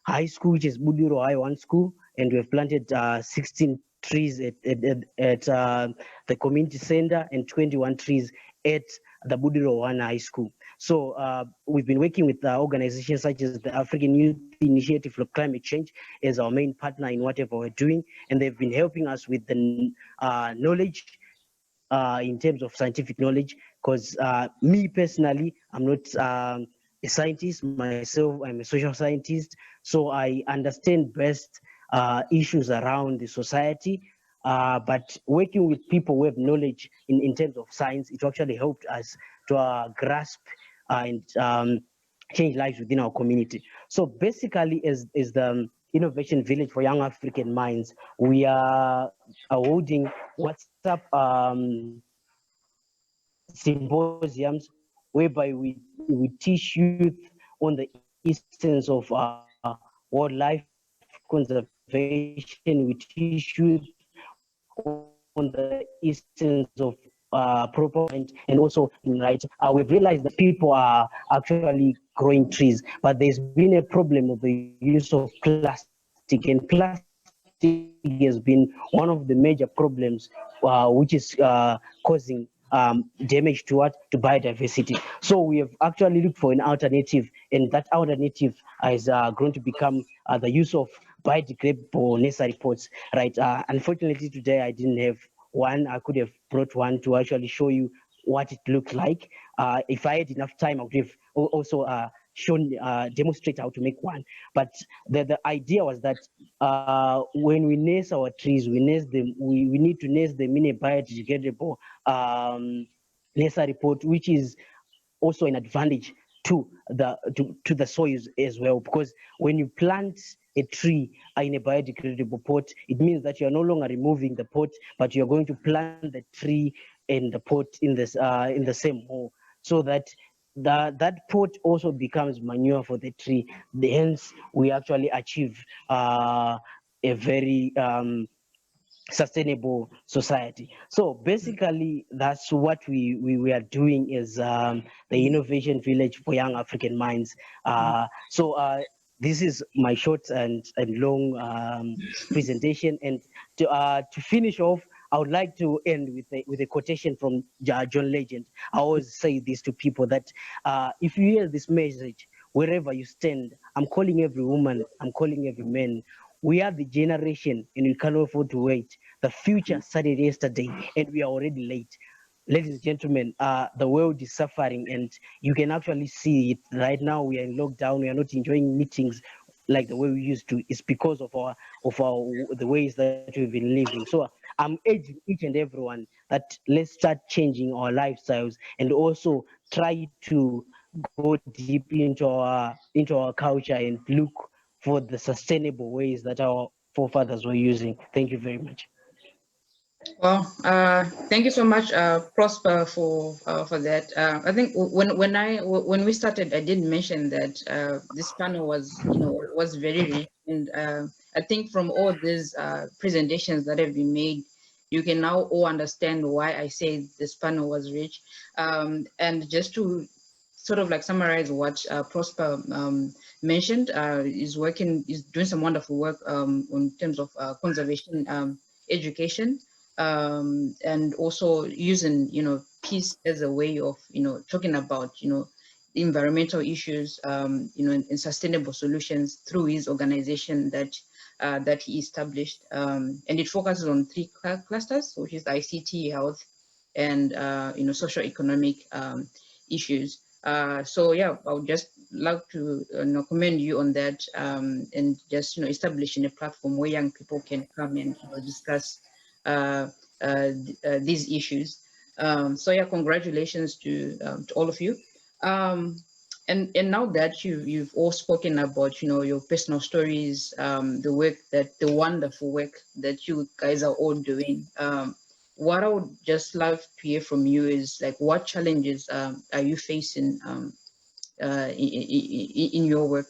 high school, which is Budiro High 1 School, and we have planted 16 trees at the community center and 21 trees at the Budirowana High School. So we've been working with organizations such as the African Youth Initiative for Climate Change as our main partner in whatever we're doing, and they've been helping us with the knowledge in terms of scientific knowledge, because me personally, I'm not a scientist myself, I'm a social scientist, so I understand best issues around the society, but working with people who have knowledge in terms of science, it actually helped us to grasp and change lives within our community. So basically, as the Innovation Village for Young African Minds, we are holding WhatsApp symposiums whereby we teach youth on the essence of wildlife conservation. We teach youth on the essence of proper and also right. We've realized that people are actually growing trees, but there's been a problem of the use of plastic, and plastic has been one of the major problems which is causing damage to biodiversity. So we have actually looked for an alternative, and that alternative is going to become the use of biodegradable nursery pots, right? Unfortunately, today I didn't have one. I could have brought one to actually show you what it looked like. If I had enough time, I would have also demonstrate how to make one. But the idea was that when we nurse our trees, we nurse them. We need to nurse them in a biodegradable nursery pot, which is also an advantage to the soils as well, because when you plant a tree in a biodegradable pot, it means that you are no longer removing the pot, but you're going to plant the tree and the pot in the same hole, so that that pot also becomes manure for the tree. Hence, we actually achieve a very sustainable society. So basically, that's what we are doing as the Innovation Village for Young African Minds. This is my short and long presentation. And to finish off, I would like to end with a quotation from John Legend. I always say this to people that if you hear this message, wherever you stand, I'm calling every woman, I'm calling every man. We are the generation and we cannot afford to wait. The future started yesterday and we are already late. Ladies and gentlemen, the world is suffering, and you can actually see it right now. We are in lockdown. We are not enjoying meetings like the way we used to. It's because of the ways that we've been living. So I'm urging each and everyone that let's start changing our lifestyles and also try to go deep into our culture and look for the sustainable ways that our forefathers were using. Thank you very much. Well, thank you so much, Prosper, for that. I think when we started, I did mention that this panel was very rich, and I think from all these presentations that have been made, you can now all understand why I say this panel was rich. And just to sort of like summarize what Prosper mentioned, is doing some wonderful work in terms of conservation education. And also using peace as a way of talking about environmental issues, and sustainable solutions through his organization that he established, and it focuses on three clusters, which is ICT, health, and social economic issues. So yeah, I would just like to commend you on that, and just establishing a platform where young people can come and discuss these issues. So yeah, congratulations to all of you. And now that you've all spoken about your personal stories, the wonderful work that you guys are all doing, what I would just love to hear from you is like, what challenges are you facing in your work?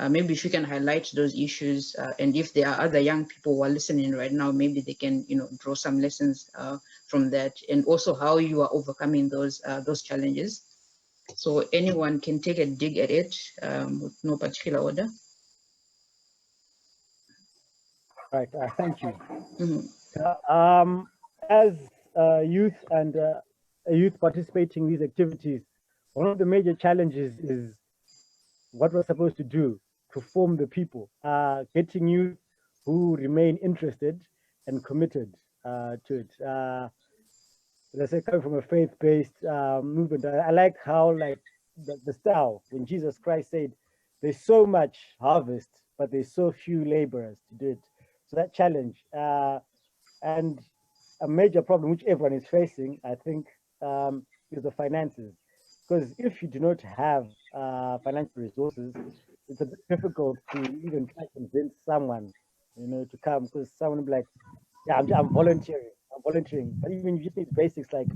Maybe if you can highlight those issues, and if there are other young people who are listening right now, maybe they can draw some lessons from that, and also how you are overcoming those challenges. So anyone can take a dig at it, with no particular order. Right, thank you. Mhm. As youth and a youth participating in these activities, one of the major challenges is what we're supposed to do to form the people, getting youth who remain interested and committed to it. Let's say coming from a faith-based movement, I like how like the style when Jesus Christ said, "There's so much harvest, but there's so few laborers to do it." So that challenge and a major problem which everyone is facing, I think, is the finances. Because if you do not have financial resources, it's a bit difficult to even try to convince someone, to come. Because someone will be like, "Yeah, I'm volunteering. I'm volunteering." But even you just need basics like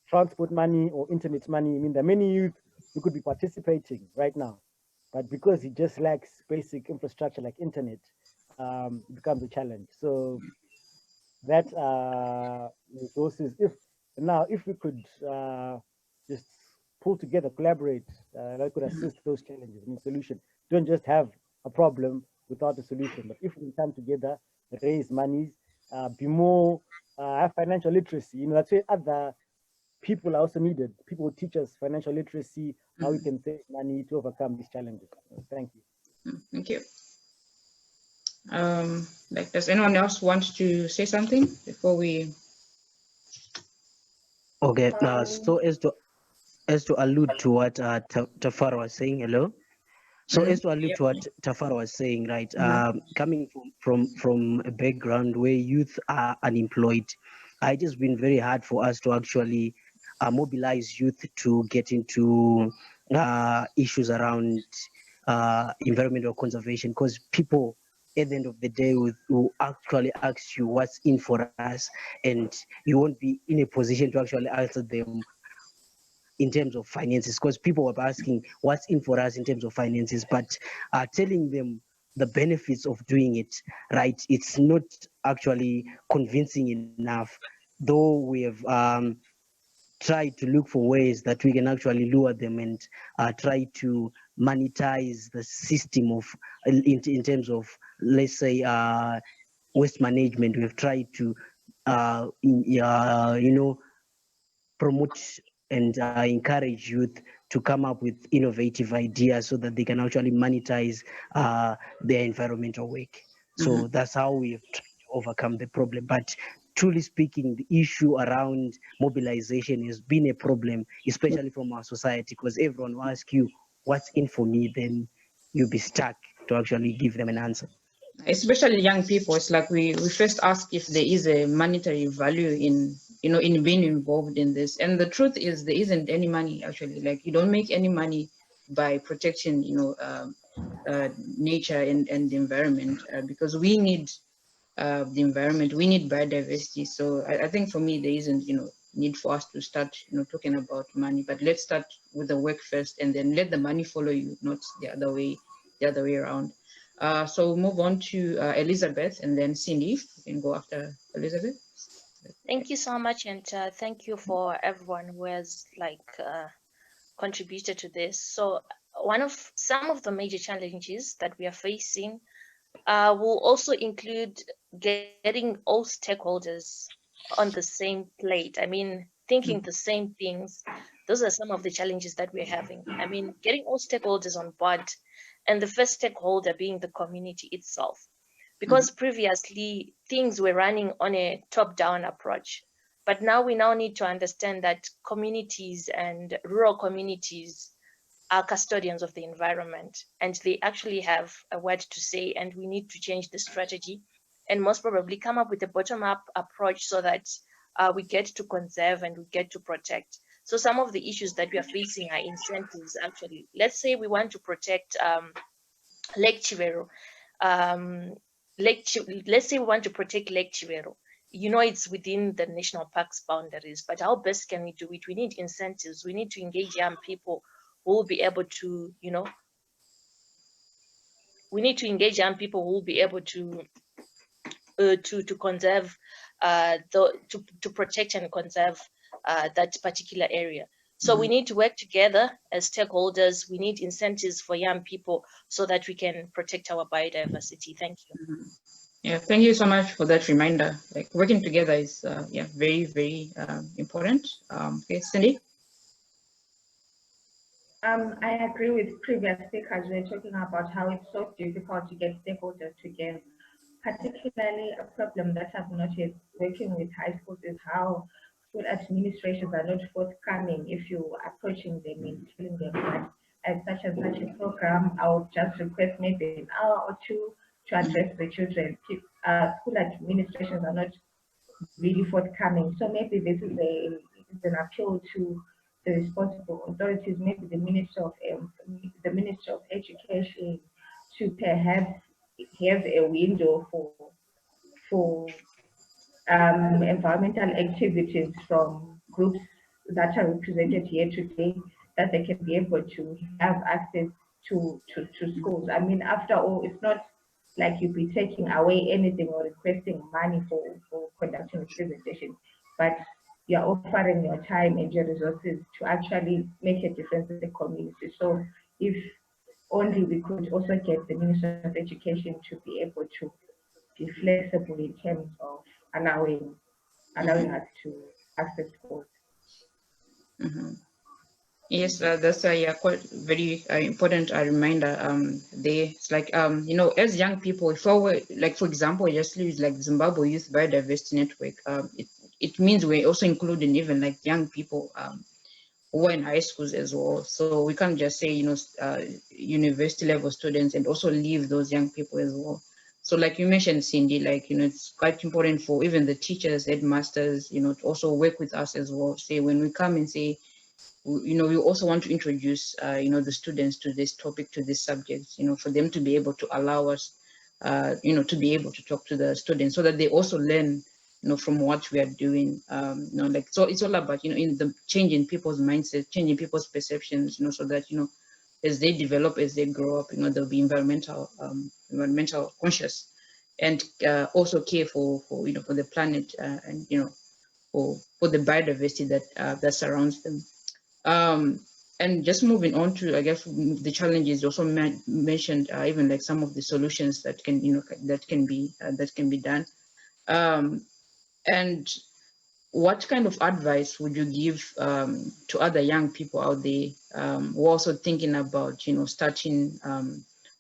transport money or internet money. I mean, there are many youth who could be participating right now, but because he just lacks basic infrastructure like internet, it becomes a challenge. So that resources, if we could just pull together, collaborate, that could assist those challenges. I mean, solution. Don't just have a problem without a solution, but if we can come together, raise monies, be more, have financial literacy. That's where other people are also needed. People will teach us financial literacy, how we can save money to overcome these challenges. Thank you. Thank you. Like, does anyone else want to say something before we? Okay, so as to allude to what Tafara was saying, hello. So as to allude to what Tafara was saying, right? Coming from a background where youth are unemployed, it has been very hard for us to actually mobilize youth to get into issues around environmental conservation, because people at the end of the day will actually ask you what's in for us, and you won't be in a position to actually answer them in terms of finances, because people were asking what's in for us in terms of finances, but telling them the benefits of doing it, right, it's not actually convincing enough, though we have try to look for ways that we can actually lure them and try to monetize the system of in terms of, let's say, waste management. We've tried to promote and encourage youth to come up with innovative ideas so that they can actually monetize their environmental work. So that's how we've tried to overcome the problem. But truly speaking, the issue around mobilization has been a problem, especially from our society, because everyone will ask you, what's in for me? Then you'll be stuck to actually give them an answer. Especially young people, it's like we first ask if there is a monetary value in being involved in this, and the truth is there isn't any money actually. Like, you don't make any money by protecting nature and the environment, because we need the environment, we need biodiversity. So I think for me there isn't need for us to start talking about money, but let's start with the work first, and then let the money follow you, not the other way around. So we'll move on to Elizabeth, and then Cindy. You can go after Elizabeth. Thank you so much, and thank you for everyone who has contributed to this. So some of the major challenges that we are facing will also include getting all stakeholders on the same plate. I mean, thinking the same things. Those are some of the challenges that we're having. I mean, getting all stakeholders on board, and the first stakeholder being the community itself. Because previously things were running on a top-down approach, but now we need to understand that communities and rural communities are custodians of the environment, and they actually have a word to say, and we need to change the strategy and most probably come up with a bottom-up approach so that we get to conserve and we get to protect. So some of the issues that we are facing are incentives, actually. Let's say we want to protect Lake Chivero. Let's say we want to protect Lake Chivero. It's within the national park's boundaries, but how best can we do it? We need incentives. We need to engage young people who will be able to, we need to engage young people who will be able to conserve, to protect and conserve that particular area. So we need to work together as stakeholders. We need incentives for young people so that we can protect our biodiversity. Thank you. Yeah, thank you so much for that reminder. Like working together is yeah, very, very important. Okay, Cindy. I agree with previous speakers. We're talking about how it's so difficult to get stakeholders together. Particularly, a problem that I've noticed working with high schools is how school administrations are not forthcoming if you are approaching them and telling them that as such and such a program, I would just request maybe an hour or two to address the children. School administrations are not really forthcoming. So maybe this is an appeal to the responsible authorities, maybe the Minister of Education, to perhaps have a window for environmental activities from groups that are represented here today, that they can be able to have access to schools. I mean, after all, it's not like you'll be taking away anything or requesting money for conducting a presentation, but you're offering your time and your resources to actually make a difference in the community. So if only we could also get the Minister of Education to be able to be flexible in terms of allowing us to access schools. Yes, that's a yeah, quite very important reminder. It's like you know, as young people, if I were like, for example, just use like Zimbabwe Youth Biodiversity Network. It means we're also including even like young people who are in high schools as well. So we can't just say, you know, university level students and also leave those young people as well. So like you mentioned, Cindy, like, you know, it's quite important for even the teachers, headmasters, you know, to also work with us as well. Say when we come and say, you know, we also want to introduce, you know, the students to this topic, to this subject, you know, for them to be able to allow us, you know, to be able to talk to the students so that they also learn, you know, from what we are doing. You know, like, so it's all about, you know, in the changing people's mindset, changing people's perceptions, you know, so that, you know, as they develop, as they grow up, you know, they'll be environmental conscious, and also care for, you know, for the planet, and, you know, for the biodiversity that that surrounds them. Um, and just moving on to, I guess, the challenges you also mentioned, even like some of the solutions that can, you know, that can be done. Um, and what kind of advice would you give to other young people out there who are also thinking about, you know, starting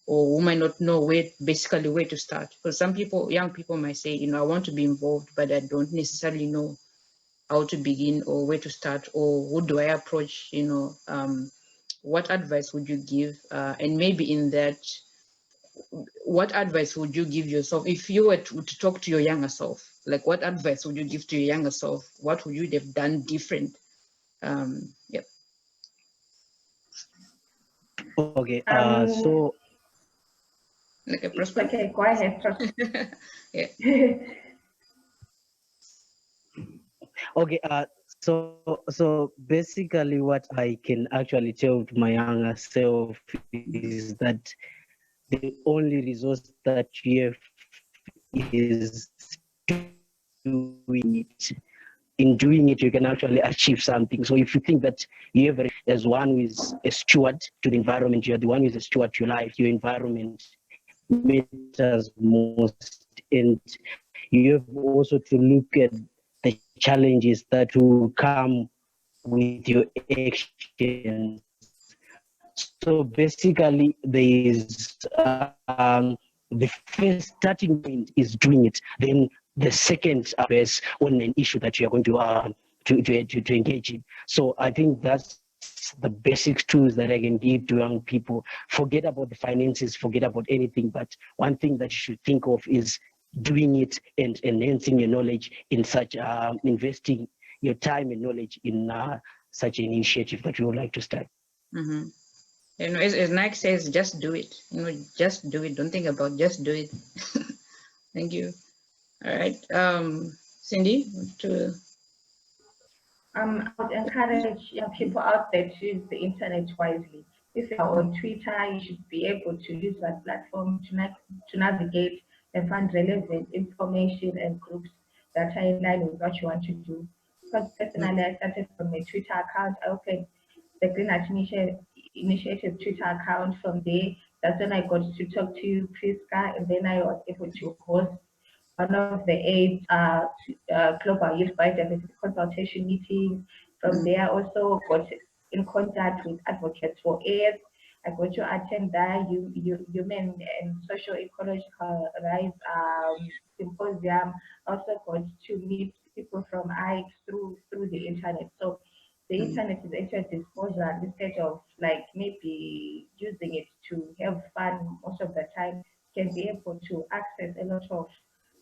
or who might not know basically where to start? Because some people, young people might say, you know, I want to be involved, but I don't necessarily know how to begin or where to start or who do I approach, you know, what advice would you give? And maybe in that, what advice would you give yourself if you were to talk to your younger self? Like, what advice would you give to your younger self? What would you have done different? Yeah. Okay, Um, so Like a it's Prosper? okay, go ahead, Prosper. Yeah. okay, so basically, what I can actually tell to my younger self is that the only resource that you have is doing it. In doing it, you can actually achieve something. So if you think that you have as one who is a steward to the environment, you're the one who is a steward to your life, your environment matters most. And you have also to look at the challenges that will come with your actions. So basically, there is the first starting point is doing it. Then the second is on an issue that you are going to engage in. So I think that's the basic tools that I can give to young people. Forget about the finances, forget about anything. But one thing that you should think of is doing it and enhancing your knowledge in such investing your time and knowledge in such an initiative that you would like to start. Mm-hmm. You know, as Nike says, just do it. You know, just do it. Don't think about, just do it. Thank you. All right. Cindy, to I would encourage young people out there to use the internet wisely. If you're on Twitter, you should be able to use that platform to navigate and find relevant information and groups that are in line with what you want to do. Because personally, I started from a Twitter account. I opened the Green Art Initiative Twitter account. From there, that's when I got to talk to you, Priska, and then I was able to host one of the 8 Global Youth Biodiversity Consultation meetings. From there, I also got in contact with advocates for AIDS. I got to attend the Human and Social Ecological Rights Symposium. Also got to meet people from ICE through the internet. So the internet is at your disposal instead of like maybe using it to have fun most of the time. Can be able to access a lot of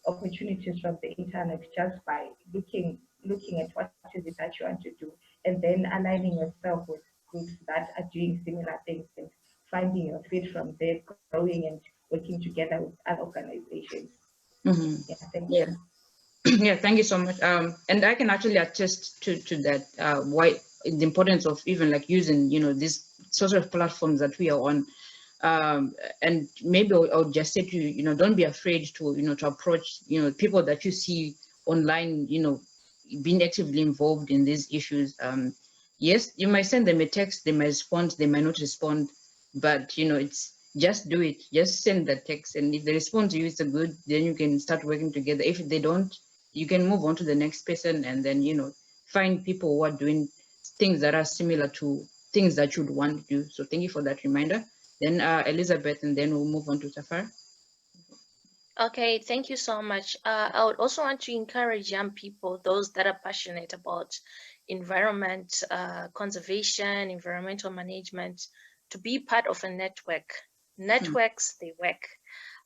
opportunities from the internet just by looking at what is it that you want to do, and then aligning yourself with groups that are doing similar things and finding your fit from there, growing and working together with other organizations. Yeah, thank you. Yeah, thank you so much. And I can actually attest to that. Why the importance of even like using these social platforms that we are on. And maybe I'll just say to you, don't be afraid to to approach people that you see online, being actively involved in these issues. Yes, you might send them a text, they might respond, they might not respond, but it's just do it. Just send the text, and if they respond to you, it's a good. Then you can start working together. If they don't, you can move on to the next person, and then find people who are doing things that are similar to things that you'd want to do. So thank you for that reminder. Then Elizabeth, and then we'll move on to Safar. Okay, thank you so much. I would also want to encourage young people, those that are passionate about environment conservation, environmental management, to be part of a network. Networks, they work.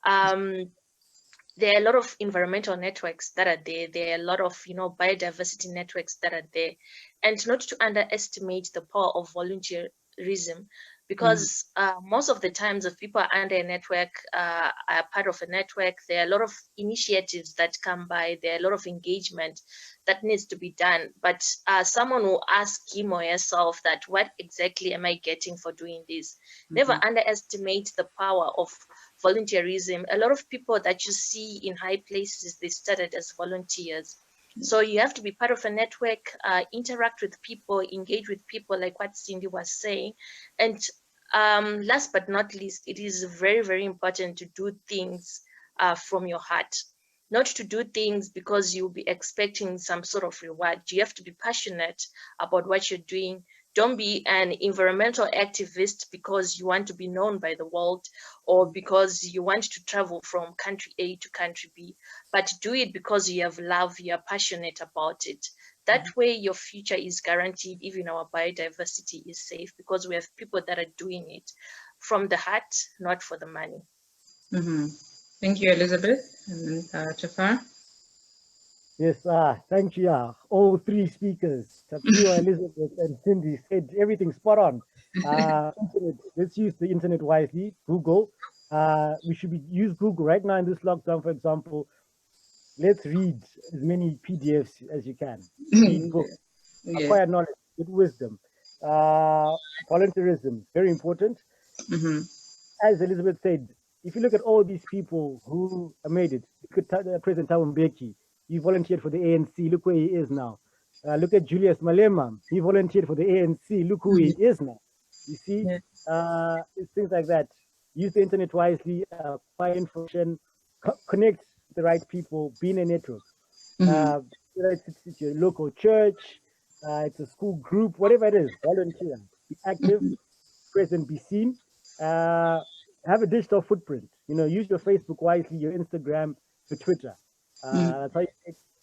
There are a lot of environmental networks that are there. There are a lot of biodiversity networks that are there, and not to underestimate the power of volunteerism, because most of the times if people are under a network, are part of a network, there are a lot of initiatives that come by, there are a lot of engagement that needs to be done, but someone will ask him or herself that, what exactly am I getting for doing this? Never underestimate the power of volunteerism. A lot of people that you see in high places, they started as volunteers. So you have to be part of a network, interact with people, engage with people, like what Cindy was saying. And last but not least, it is very, very important to do things from your heart. Not to do things because you'll be expecting some sort of reward. You have to be passionate about what you're doing. Don't be an environmental activist because you want to be known by the world or because you want to travel from country A to country B, but do it because you have love, you are passionate about it. That way your future is guaranteed, even our biodiversity is safe, because we have people that are doing it from the heart, not for the money. Thank you, Elizabeth. And Jafar. Yes, thank you. All 3 speakers, Tapiwa, Elizabeth, and Cindy, said everything spot on. Internet, let's use the internet wisely. Google. We should use Google right now in this lockdown, for example. Let's read as many PDFs as you can. Read books, acquire knowledge, get wisdom. Volunteerism, very important. As Elizabeth said, if you look at all these people who made it, look at President Thabo Mbeki. He volunteered for the ANC. Look where he is now. Look at Julius Malema. He volunteered for the ANC. Look who he is now. You see, it's things like that. Use the internet wisely, acquire information, connect with the right people, be in a network. It's your local church, it's a school group, whatever it is, volunteer. Be active, present, be seen. Have a digital footprint. Use your Facebook wisely, your Instagram, your Twitter. That's how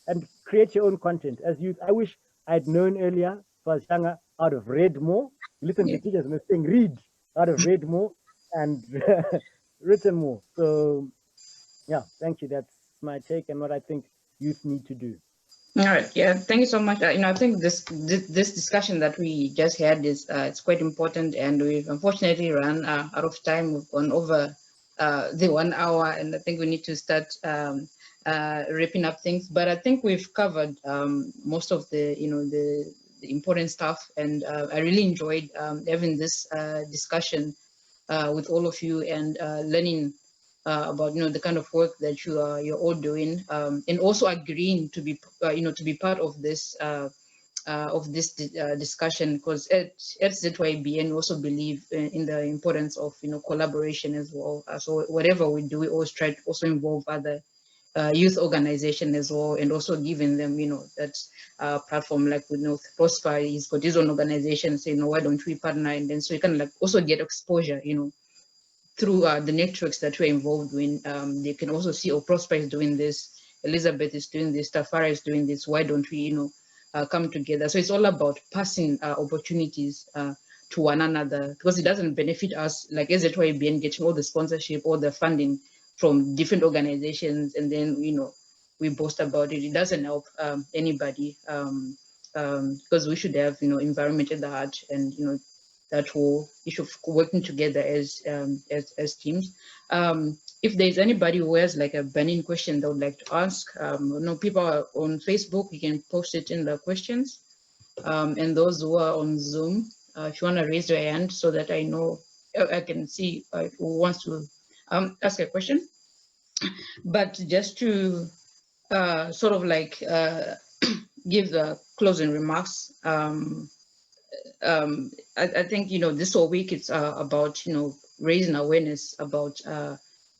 and create your own content. As youth, I wish I'd known earlier, if I was younger, I'd have read more. Listen to teachers and saying read, I'd have read more and written more. So yeah, thank you. That's my take and what I think youth need to do. All right. Yeah. Thank you so much. I think this discussion that we just had is it's quite important, and we've unfortunately run out of time. We've gone over the 1 hour, and I think we need to start wrapping up things. But I think we've covered most of the the important stuff, and I really enjoyed having this discussion with all of you and learning about the kind of work that you're all doing, and also agreeing to be to be part of this discussion, because at ZYBN we also believe in the importance of collaboration as well. So whatever we do, we always try to also involve other youth organization as well, and also giving them, that platform, like we know Prosper, he's got his own organization, so, why don't we partner? And then so you can like also get exposure, through the networks that we're involved in. They can also see, oh, Prosper is doing this, Elizabeth is doing this, Tafara is doing this, why don't we, come together? So it's all about passing opportunities to one another, because it doesn't benefit us, like ZYBN getting all the sponsorship, all the funding from different organizations, and then, we boast about it. It doesn't help anybody, because we should have, environment at the heart, and, that whole issue of working together as teams. If there's anybody who has like a burning question they would like to ask, people are on Facebook, you can post it in the questions. And those who are on Zoom, if you want to raise your hand so that I know, I can see who wants to ask a question. But just to sort of like give the closing remarks, I think, this whole week it's about, raising awareness about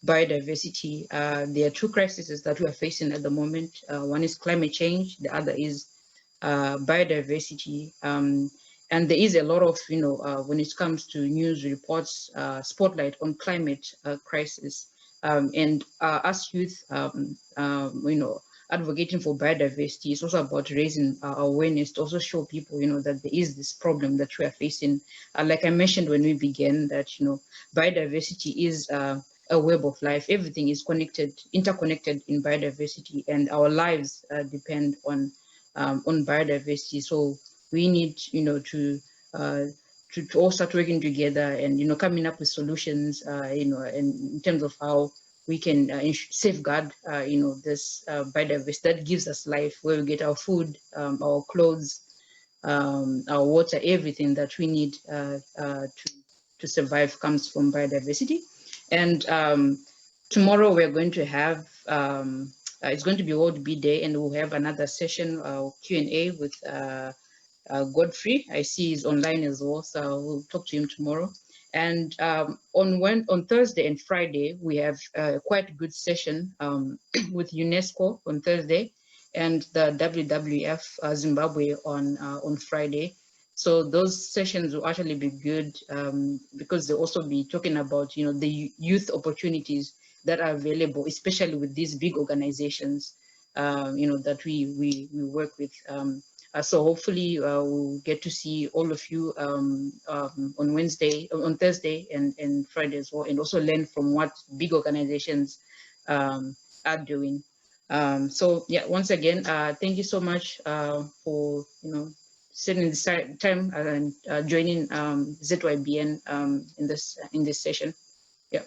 biodiversity. There are two crises that we are facing at the moment. One is climate change, the other is biodiversity. And there is a lot of, when it comes to news reports, spotlight on climate crisis. And us youth, advocating for biodiversity is also about raising awareness to also show people, that there is this problem that we are facing. Like I mentioned when we began, that, biodiversity is a web of life. Everything is connected, interconnected in biodiversity, and our lives depend on biodiversity. So we need, to all start working together and, coming up with solutions, and in terms of how we can safeguard, this biodiversity that gives us life, where we get our food, our clothes, our water, everything that we need to survive comes from biodiversity. And tomorrow we're going to have, it's going to be World Bee Day, and we'll have another session, Q&A with Godfrey. I see he's online as well, so we'll talk to him tomorrow. And on Thursday and Friday, we have quite a good session with UNESCO on Thursday, and the WWF Zimbabwe on Friday. So those sessions will actually be good because they'll also be talking about, the youth opportunities that are available, especially with these big organizations, that we work with. So hopefully we'll get to see all of you on Thursday and Friday as well, and also learn from what big organizations are doing. So yeah, once again, thank you so much for spending this time and joining ZYBN in this session. Yeah.